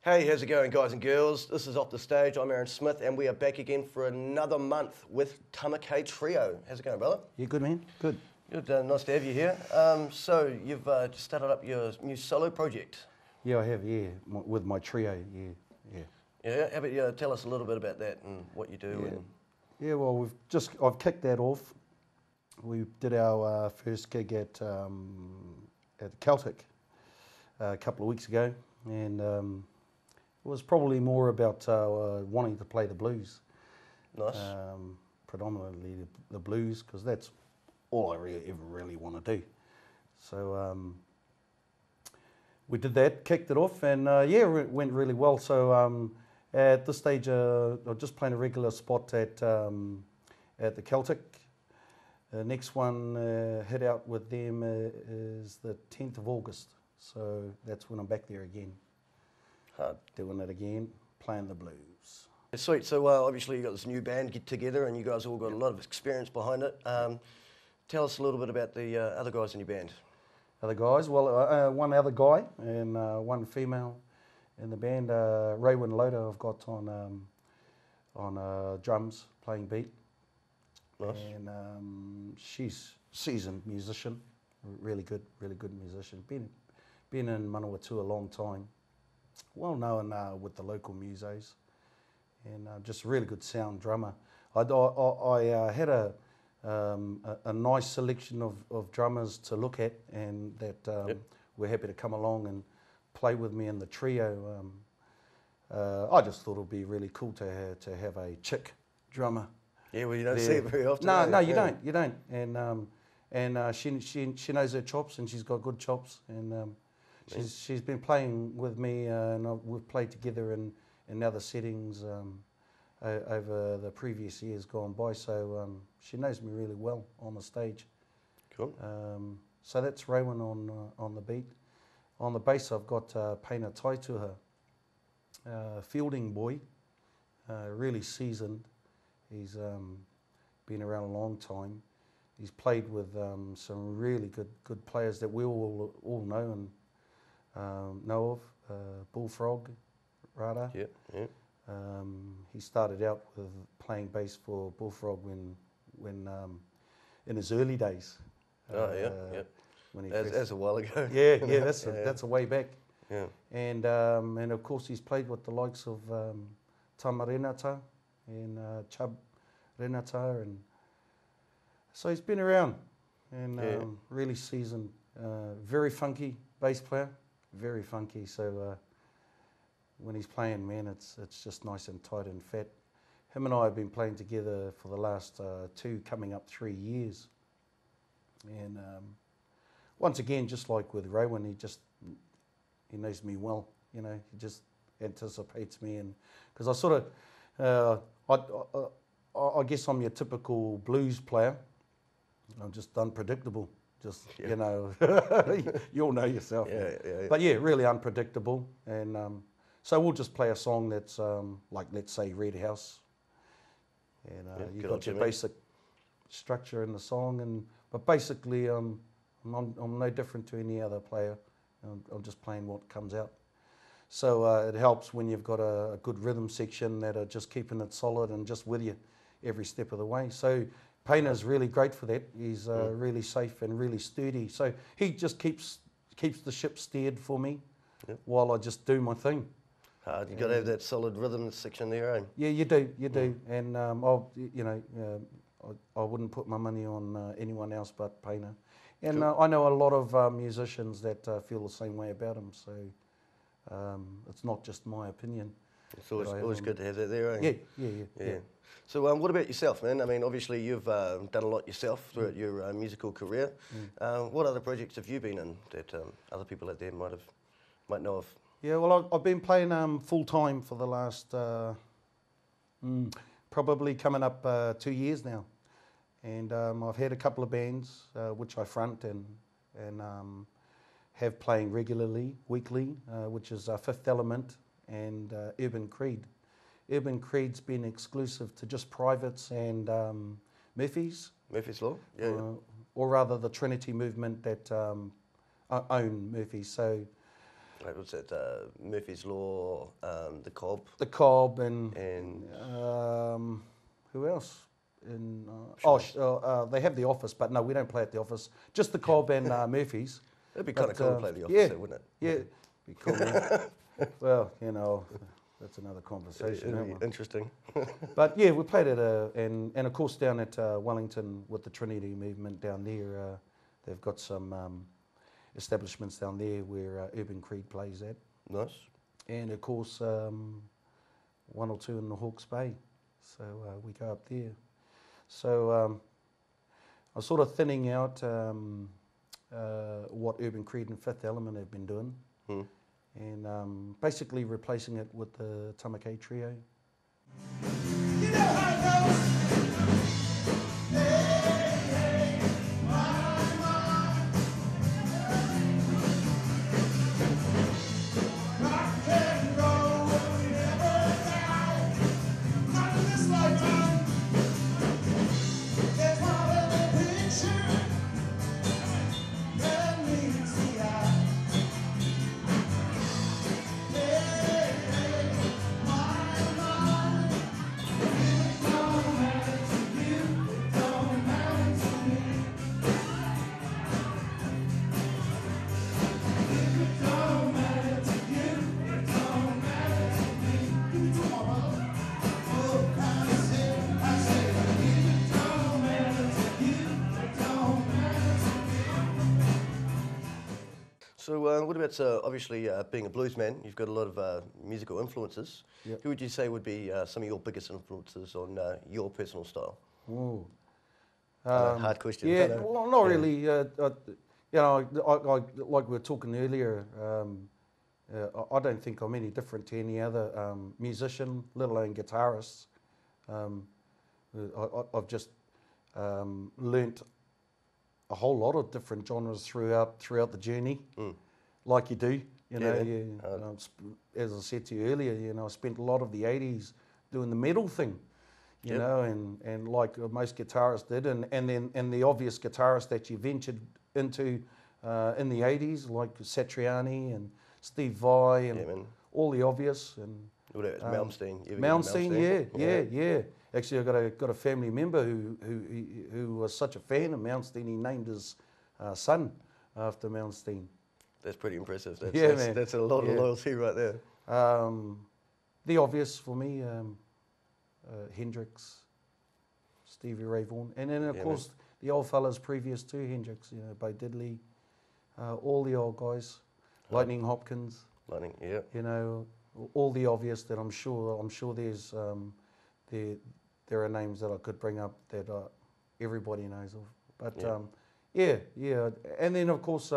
Hey, how's it going, guys and girls? This is Off the Stage. I'm Aaron Smith, and we are back again for another month with Tama K Trio. How's it going, brother? Yeah, good, man. Good. Good, nice to have you here. So you've just started up your new solo project. Yeah, I have, yeah, with my trio, yeah. Yeah, how about you tell us a little bit about that and what you do? Yeah, well, I've kicked that off. We did our first gig at Celtic a couple of weeks ago, and it was probably more about wanting to play the blues. Nice. Predominantly the blues, because that's all I ever really want to do. So we did that, kicked it off, and it went really well. So at this stage, I'm just playing a regular spot at the Celtic. The next one head out with them is the 10th of August. So that's when I'm back there again. Hard. Doing it again, playing the blues. Sweet. So obviously you got this new band get together, and you guys all got a lot of experience behind it. Tell us a little bit about the other guys in your band. Other guys? Well, one other guy and one female in the band. Raywin Loader I've got on drums, playing beat. Nice. And she's seasoned musician, really good musician. Been in Manawatu a long time. Well known with the local musos, and just a really good sound drummer. I had a nice selection of drummers to look at, and that were happy to come along and play with me in the trio. I just thought it would be really cool to have a chick drummer. Yeah, well, you don't see it very often. No, you don't. And she knows her chops, and she's got good chops, and she's been playing with me, and we've played together in other settings over the previous years gone by. So she knows me really well on the stage. Cool. So that's Raywin on the beat. On the bass, I've got Paina Taituha, fielding boy, really seasoned. He's been around a long time. He's played with some really good players that we all know and know of. Bullfrog, Rada. Yeah. He started out with playing bass for Bullfrog when in his early days. Yeah. When he That's a while ago. Yeah, that's a way back. Yeah. And of course he's played with the likes of Tama Renata and Chub Renata, and so he's been around and really seasoned. Very funky bass player, very funky. So when he's playing, man, it's just nice and tight and fat. Him and I have been playing together for the last 2, coming up 3 years. And once again, just like with Raywin, he knows me well. You know, he just anticipates me, and because I sort of, I guess I'm your typical blues player. I'm just unpredictable. Just you know, you all know yourself. Yeah. But yeah, really unpredictable, and so we'll just play a song that's like, let's say, Red House, and you've got your basic structure in the song, but basically I'm no different to any other player. I'm just playing what comes out. So it helps when you've got a good rhythm section that are just keeping it solid and just with you every step of the way. So Paina's really great for that. He's really safe and really sturdy. So he just keeps the ship steered for me while I just do my thing. You've got to have that solid rhythm section there, eh? Yeah, you do. And I wouldn't put my money on anyone else but Paina. And Cool. I know a lot of musicians that feel the same way about him. So it's not just my opinion. It's always good to have that there, eh? Yeah. So what about yourself, man? I mean, obviously you've done a lot yourself throughout your musical career. What other projects have you been in that other people out there might know of? Yeah, well, I've been playing full time for the last probably coming up 2 years now, and I've had a couple of bands which I front and have playing regularly, weekly, which is Fifth Element and Urban Creed. Urban Creed's been exclusive to just privates and Murphy's. Murphy's Law? Yeah. Or rather the Trinity movement that own Murphy's. So Like, what's that? Murphy's Law, the Cobb. The Cobb and who else? They have the Office, but no, we don't play at the Office. Just the Cobb and Murphy's. It'd be kind of cool to play the Office, yeah, there, wouldn't it? Yeah, be cool. Man. Well, you know, that's another conversation. It'd be interesting. But yeah, we played at and of course down at Wellington with the Trinity movement down there. They've got some establishments down there where Urban Creed plays at. Nice. And of course, one or two in the Hawke's Bay. So we go up there. So I'm sort of thinning out what Urban Creed and Fifth Element have been doing. And basically replacing it with the Tama K Trio. You know how it goes. So what about, obviously being a blues man, you've got a lot of musical influences. Yep. Who would you say would be some of your biggest influences on your personal style? Ooh. Hard question. Yeah, well, not really. You know, I, like we were talking earlier, I don't think I'm any different to any other musician, let alone guitarist. I've just learnt a whole lot of different genres throughout the journey, like you do. You know, as I said to you earlier, you know, I spent a lot of the '80s doing the metal thing, you know, and like most guitarists did, and the obvious guitarists that you ventured into in the '80s, like Satriani and Steve Vai and all the obvious and. Malmsteen, yeah. Actually, I got a family member who was such a fan of Malmsteen, he named his son after Malmsteen. That's pretty impressive. That's a lot of loyalty right there. The obvious for me, Hendrix, Stevie Ray Vaughan, and then of course the old fellas previous to Hendrix, you know, Bo Diddley, all the old guys, Lightning Hopkins. You know, all the obvious that I'm sure there's there are names that I could bring up that everybody knows of. But and then of course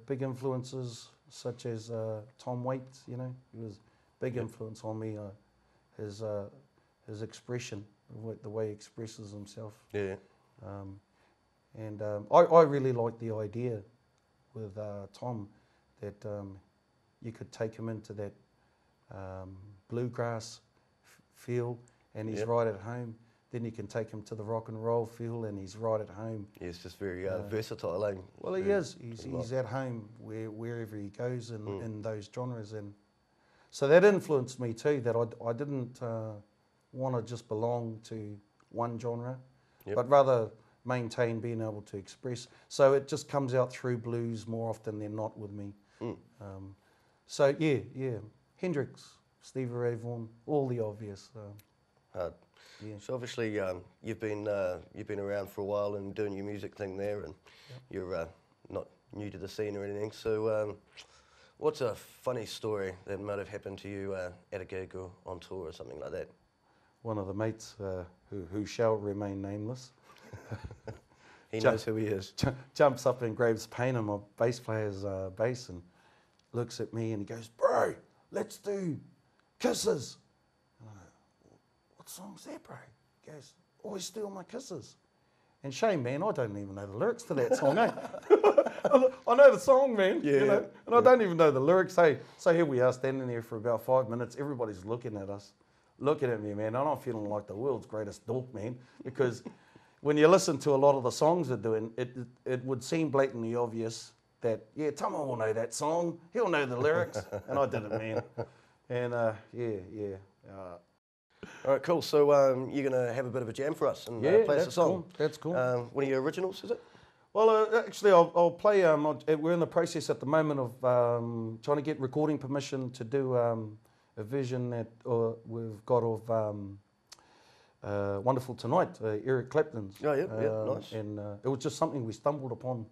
big influences such as Tom Waits. You know, he was big influence on me. His expression, the way he expresses himself. And I really like the idea with Tom that you could take him into that bluegrass feel, and he's right at home. Then you can take him to the rock and roll feel, and he's right at home. Yeah, it's just very versatile. Well, he is. He's at home wherever he goes in those genres, and so that influenced me too. That I didn't want to just belong to one genre, but rather maintain being able to express. So it just comes out through blues more often than not with me. So yeah, Hendrix, Stevie Ray Vaughan, all the obvious. So obviously you've been around for a while and doing your music thing there, and you're not new to the scene or anything. So what's a funny story that might have happened to you at a gig or on tour or something like that? One of the mates who shall remain nameless. He knows who he is. Jumps up and grabs Painter, my bass player's bass, and looks at me and he goes, "Bro, let's do Kisses." And I go, "What song's that, bro?" He goes, "Always Steal My Kisses." And shame, man, I don't even know the lyrics to that song, eh? I know the song, man, you know, and I don't even know the lyrics. Hey, so here we are standing there for about 5 minutes. Everybody's looking at us, looking at me, man. I'm feeling like the world's greatest dork, man, because when you listen to a lot of the songs they're doing, it would seem blatantly obvious that, yeah, Tama will know that song. He'll know the lyrics. And I didn't, man. And yeah. All right, cool. So you're going to have a bit of a jam for us and play us a song. Cool. That's cool. One of your originals, is it? Well, actually, I'll play. We're in the process at the moment of trying to get recording permission to do a version that we've got of Wonderful Tonight, Eric Clapton's. Oh, yeah, nice. And it was just something we stumbled upon,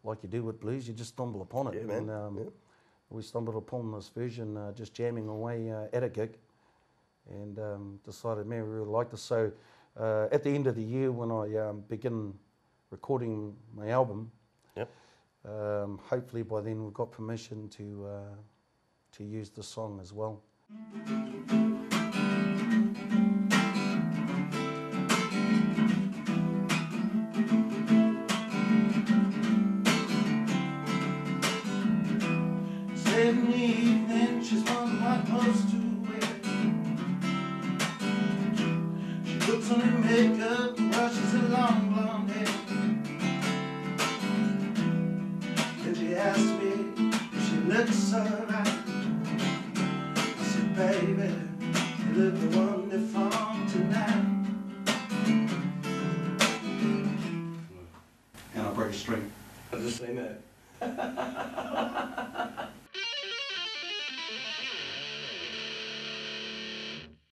like you do with blues, you just stumble upon it. Yeah, man. And, we stumbled upon this version just jamming away at a gig, and decided, man, we really like this. So at the end of the year, when I begin recording my album, yep. Hopefully by then we've got permission to use the song as well. In the evening, she's wondering what clothes to wear. She puts on her makeup and brushes her long blonde hair. Then she asked me if she looks alright. I said, baby, you look the wonderful tonight. And I break a string. I've just seen that.